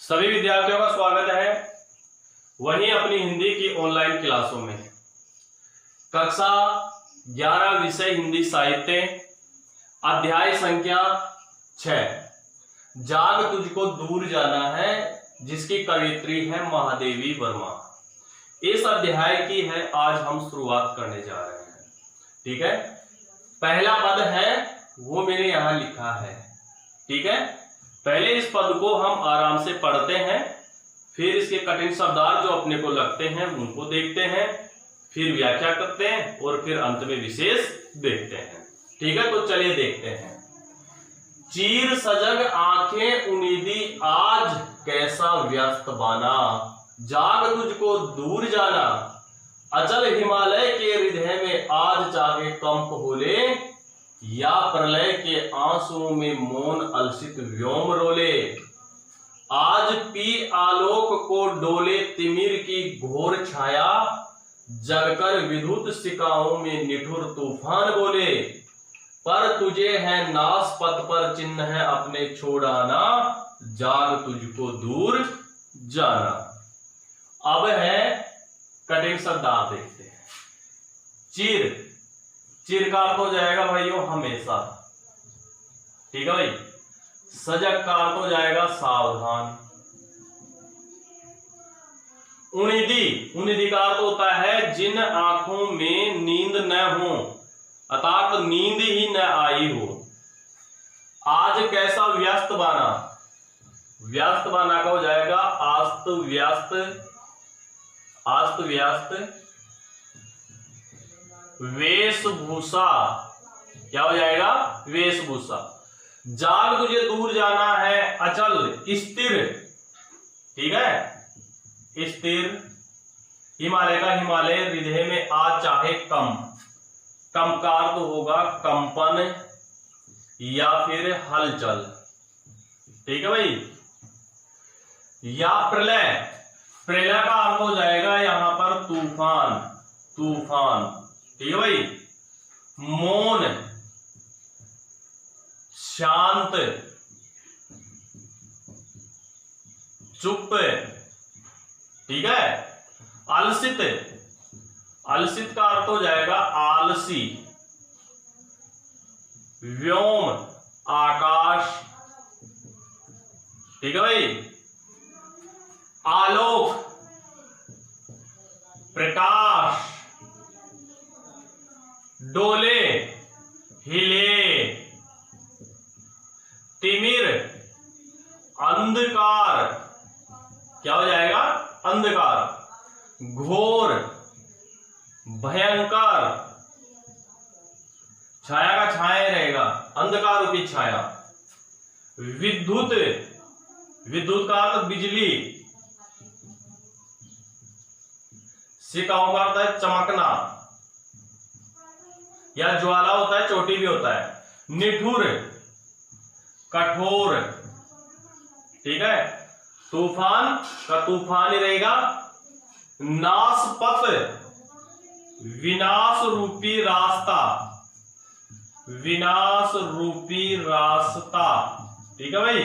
सभी विद्यार्थियों का स्वागत है वहीं अपनी हिंदी की ऑनलाइन क्लासों में। कक्षा 11 विषय हिंदी साहित्य, अध्याय संख्या 6 जाग तुझको दूर जाना है, जिसकी कवियत्री है महादेवी वर्मा। इस अध्याय की है आज हम शुरुआत करने जा रहे हैं। ठीक है, पहला पद है वो मैंने यहां लिखा है। ठीक है, पहले इस पद को हम आराम से पढ़ते हैं, फिर इसके कठिन शब्दार्थ जो अपने को लगते हैं उनको देखते हैं, फिर व्याख्या करते हैं और फिर अंत में विशेष देखते हैं। ठीक है, तो चलिए देखते हैं। चीर सजग आंखें उम्मीदी आज कैसा व्यस्त बाना, जाग तुझको दूर जाना, अचल हिमालय के हृदय में आज चाहे कंप होले, या प्रलय के आंसुओं में मौन अलसित व्योम रोले, आज पी आलोक को डोले तिमिर की घोर छाया, जगकर विद्युत सिकाओं में निठुर तूफान बोले, पर तुझे है नास पथ पर चिन्ह है अपने छोड़ाना, जाग तुझको दूर जाना। अब है कठिन शब्दार्थ देखते हैं। चीर, चीर का अर्थ हो जाएगा भाइयों हमेशा। ठीक है भाई। सजग का अर्थ हो जाएगा सावधान। उन्नीदी, उन्नीदी का अर्थ होता है जिन आंखों में नींद न हो, अर्थात नींद ही न आई हो। आज कैसा व्यस्त बाना, व्यस्त बाना का हो जाएगा आस्त व्यस्त, आस्त व्यस्त। वेशभूषा, क्या हो जाएगा वेशभूषा। जाग तुझे दूर जाना है, अचल स्थिर। ठीक है, स्थिर हिमालय का हिमालय हृदय में आज चाहे कम, कम का अर्थ होगा कंपन या फिर हलचल। ठीक है भाई। या प्रलय, प्रलय का अर्थ हो जाएगा यहां पर तूफान, तूफान। ठीक है भाई। मौन शांत, चुप। ठीक है। अलसित, अलसित का अर्थ हो जाएगा आलसी। व्योम आकाश। ठीक है भाई। आलोक प्रकाश। डोले हिले। तिमिर अंधकार, क्या हो जाएगा अंधकार। घोर भयंकर, छाया का छाया रहेगा, अंधकार रूपी छाया। विद्युत, विद्युत का अर्थ बिजली। सिकाओं का अर्थ है चमकना या ज्वाला होता है, चोटी भी होता है। निठुर कठोर। ठीक है। तूफान का तूफान ही रहेगा। नासपथ विनाश रूपी रास्ता, विनाश रूपी रास्ता। ठीक है भाई।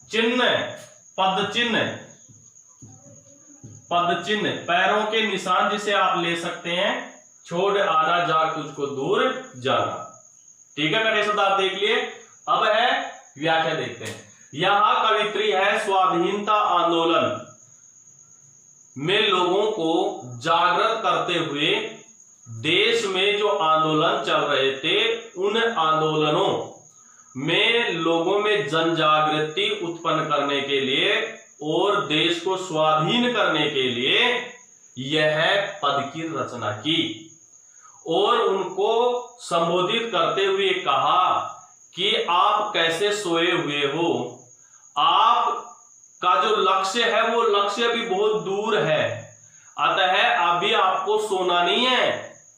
चिन्ह, पद चिन्ह, पद चिन्ह पैरों के निशान जिसे आप ले सकते हैं। छोड़ आना, जाग तुझको दूर जाना। ठीक है, कठिन शब्दार्थ देख लिए। अब है व्याख्या देखते हैं। यहां कवित्री है स्वाधीनता आंदोलन में लोगों को जागृत करते हुए देश में जो आंदोलन चल रहे थे उन आंदोलनों में लोगों में जन जागृति उत्पन्न करने के लिए और देश को स्वाधीन करने के लिए यह पद की रचना की और उनको संबोधित करते हुए कहा कि आप कैसे सोए हुए हो, आप का जो लक्ष्य है वो लक्ष्य भी बहुत दूर है, अतः अभी आपको सोना नहीं है,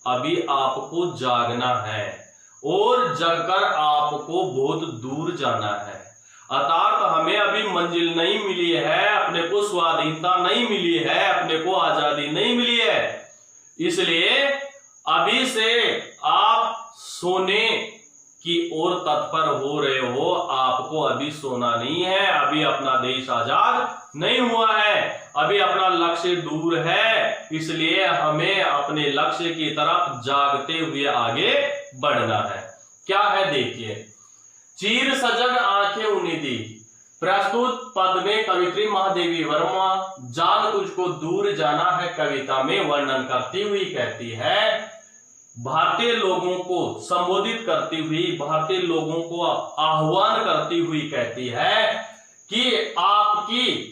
अभी आपको जागना है और जगकर आपको बहुत दूर जाना है। अर्थात हमें अभी मंजिल नहीं मिली है, अपने को स्वाधीनता नहीं मिली है, अपने को आजादी नहीं मिली है, इसलिए अभी से आप सोने की ओर तत्पर हो रहे हो, आपको अभी सोना नहीं है, अभी अपना देश आजाद नहीं हुआ है, अभी अपना लक्ष्य दूर है, इसलिए हमें अपने लक्ष्य की तरफ जागते हुए आगे बढ़ना है। क्या है देखिए, चीर सजग आंखें उन्नीदी, प्रस्तुत पद में कवित्री महादेवी वर्मा जान तुझको दूर जाना है कविता में वर्णन करती हुई कहती है, भारतीय लोगों को संबोधित करती हुई, भारतीय लोगों को आह्वान करती हुई कहती है कि आपकी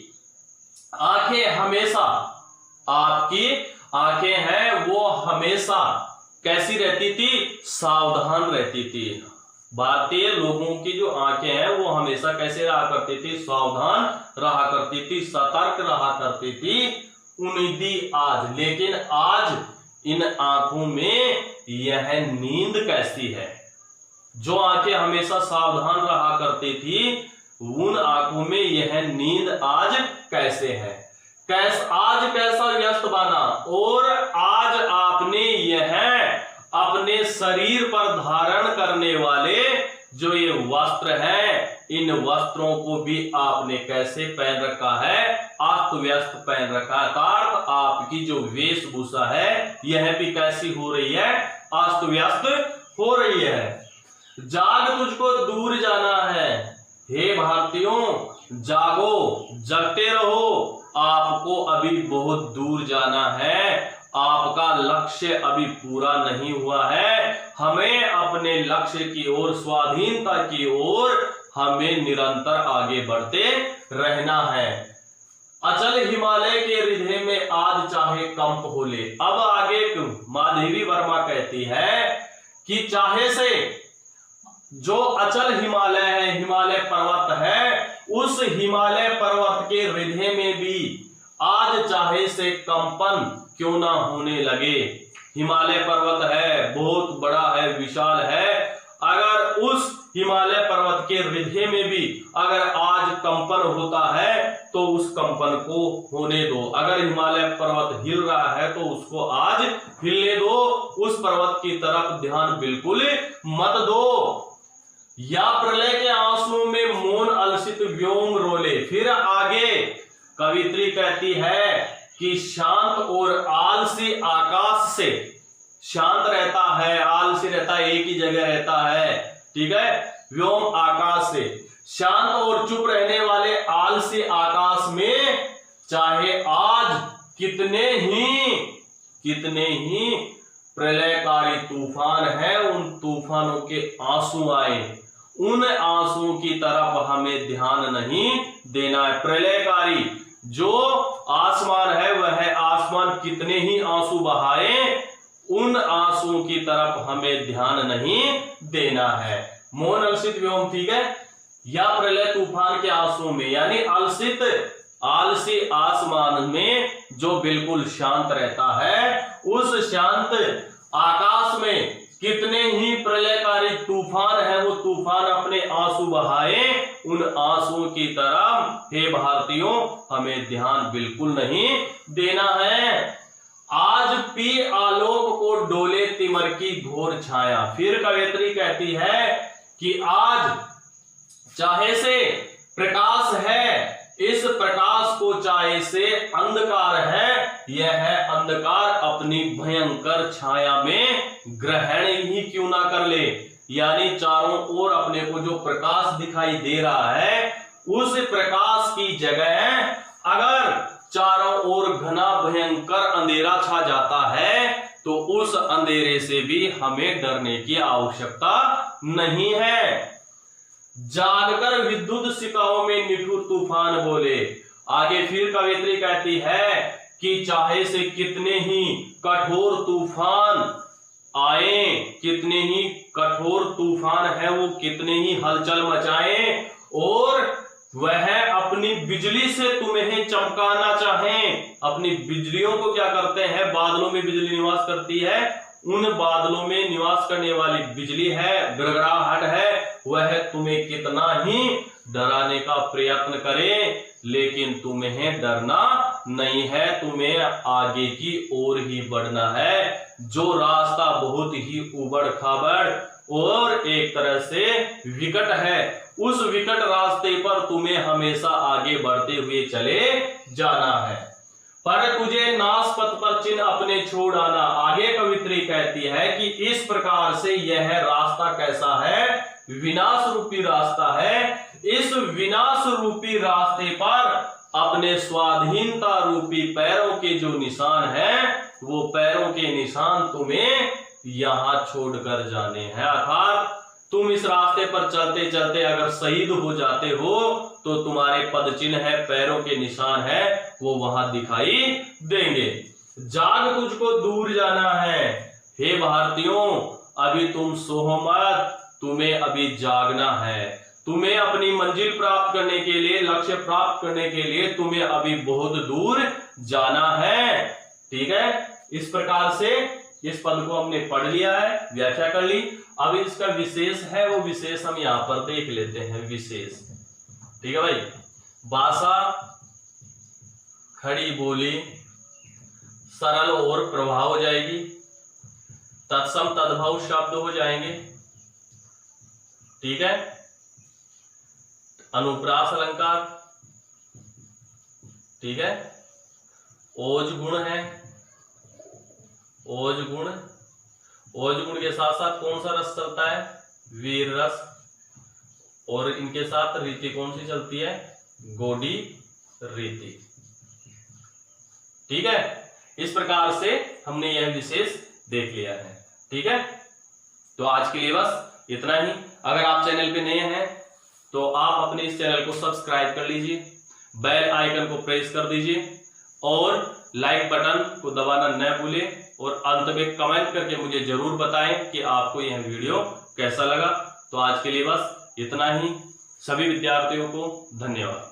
आंखें हमेशा, आपकी आंखें हैं वो हमेशा कैसी रहती थी, सावधान रहती थी। भारतीय लोगों की जो आंखें हैं वो हमेशा कैसे रहा करती थी, सावधान रहा करती थी, सतर्क रहा करती थी। उन्नीदी आज, लेकिन आज इन आंखों में यह नींद कैसी है। जो आंखें हमेशा सावधान रहा करती थी उन आंखों में यह नींद आज कैसे है, आज कैसा व्यस्त बना, और आज आपने यह अपने शरीर पर धारण करने वाले जो ये वस्त्र हैं, इन वस्त्रों को भी आपने कैसे पहन रखा है, अस्त व्यस्त पहन रखा है। अर्थात आपकी जो वेशभूषा है यह भी कैसी हो रही है, अस्त व्यस्त हो रही है। जाग तुझको दूर जाना है, हे भारतीयों जागो, जगते रहो, आपको अभी बहुत दूर जाना है, आपका लक्ष्य अभी पूरा नहीं हुआ है। हमें अपने लक्ष्य की ओर, स्वाधीनता की ओर हमें निरंतर आगे बढ़ते रहना है। अचल हिमालय के हृदय में आज चाहे कंप हो ले। अब आगे महादेवी वर्मा कहती है कि चाहे से जो अचल हिमालय है, हिमालय पर्वत है, उस हिमालय पर्वत के हृदय में भी आज चाहे से कंपन क्यों ना होने लगे। हिमालय पर्वत है, बहुत बड़ा है, विशाल है, अगर उस हिमालय पर्वत के हृदय में भी अगर आज कंपन होता है तो उस कंपन को होने दो। अगर हिमालय पर्वत हिल रहा है तो उसको आज हिलने दो, उस पर्वत की तरफ ध्यान बिल्कुल मत दो। या प्रलय के आंसुओं में मौन अलसित व्योम रोले। फिर आगे कवित्री कहती है कि शांत और आलसी आकाश से, शांत रहता है, आलसी रहता है, एक ही जगह रहता है, ठीक है, व्योम आकाश से, शांत और चुप रहने वाले आलसी आकाश में चाहे आज कितने ही प्रलयकारी तूफान है, उन तूफानों के आंसू आए, उन आंसुओं की तरफ हमें ध्यान नहीं देना है। प्रलयकारी जो आसमान है वह आसमान कितने ही आंसू बहाए, उन आंसुओं की तरफ हमें ध्यान नहीं देना है। मौन अलसित व्योम, ठीक है, या प्रलय तूफान के आंसुओं में, यानी अलसित आलसी आसमान में जो बिल्कुल शांत रहता है, उस शांत आकाश में कितने ही प्रलयकारी तूफान है, वो तूफान अपने आंसू बहाए, उन आंसुओं की तरफ हे भारतीयों हमें ध्यान बिल्कुल नहीं देना है। आज पी आलोक को डोले तिमर की घोर छाया। फिर कवित्री कहती है कि आज चाहे से प्रकाश है, इस प्रकाश को चाहे से अंधकार है, यह अंधकार अपनी भयंकर छाया में ग्रहण ही क्यों ना कर ले। यानी चारों ओर अपने को जो प्रकाश दिखाई दे रहा है, उस प्रकाश की जगह अगर चारों ओर घना भयंकर अंधेरा छा जाता है तो उस अंधेरे से भी हमें डरने की आवश्यकता नहीं है। जागकर विद्युत शिकाओं में निठुर तूफान बोले। आगे फिर कवित्री कहती है कि चाहे से कितने ही कठोर तूफान आए, कितने ही कठोर तूफान है वो कितने ही हलचल मचाएं और वह अपनी बिजली से तुम्हें चमकाना चाहें। अपनी बिजलियों को क्या करते हैं, बादलों में बिजली निवास करती है, उन बादलों में निवास करने वाली बिजली है, गड़गड़ाहट है, वह तुम्हें कितना ही डराने का प्रयत्न करे, लेकिन तुम्हें डरना नहीं है, तुम्हें आगे की ओर ही बढ़ना है। जो रास्ता बहुत ही उबड़ खाबड़ और एक तरह से विकट है। उस विकट रास्ते पर तुम्हें हमेशा आगे बढ़ते हुए चले जाना है। पर तुझे नाश पथ पर चिन्ह अपने छोड़ आना। आगे कवित्री कहती है कि इस प्रकार से यह रास्ता कैसा है, विनाश रूपी रास्ता है। इस विनाश रूपी रास्ते पर अपने स्वाधीनता रूपी पैरों के जो निशान हैं, वो पैरों के निशान तुम्हें यहां छोड़कर जाने हैं। अर्थात तुम इस रास्ते पर चलते चलते अगर शहीद हो जाते हो तो तुम्हारे पद चिन्ह है, पैरों के निशान है, वो वहां दिखाई देंगे। जाग तुझको दूर जाना है। हे भारतीयों, अभी तुम सोहो मत, तुम्हें अभी जागना है। तुम्हें अपनी मंजिल प्राप्त करने के लिए, लक्ष्य प्राप्त करने के लिए तुम्हें अभी बहुत दूर जाना है। ठीक है, इस प्रकार से इस पद को हमने पढ़ लिया है, व्याख्या कर ली। अब इसका विशेष है, वो विशेष हम यहां पर देख लेते हैं। विशेष, ठीक है भाई। भाषा, खड़ी बोली, सरल और प्रभाव हो जाएगी। तत्सम तद्भव शब्द हो जाएंगे। ठीक है, अनुप्रास अलंकार, ठीक है। ओज गुण है, ओज गुण, ओज गुण के साथ साथ कौन सा रस चलता है, वीर रस, और इनके साथ रीति कौन सी चलती है, गोडी रीति। ठीक है, इस प्रकार से हमने यह विशेष देख लिया है। ठीक है, तो आज के लिए बस इतना ही। अगर आप चैनल पे नए हैं तो आप अपने इस चैनल को सब्सक्राइब कर लीजिए, बेल आइकन को प्रेस कर दीजिए और लाइक बटन को दबाना न भूलें, और अंत में कमेंट करके मुझे जरूर बताएं कि आपको यह वीडियो कैसा लगा। तो आज के लिए बस इतना ही। सभी विद्यार्थियों को धन्यवाद।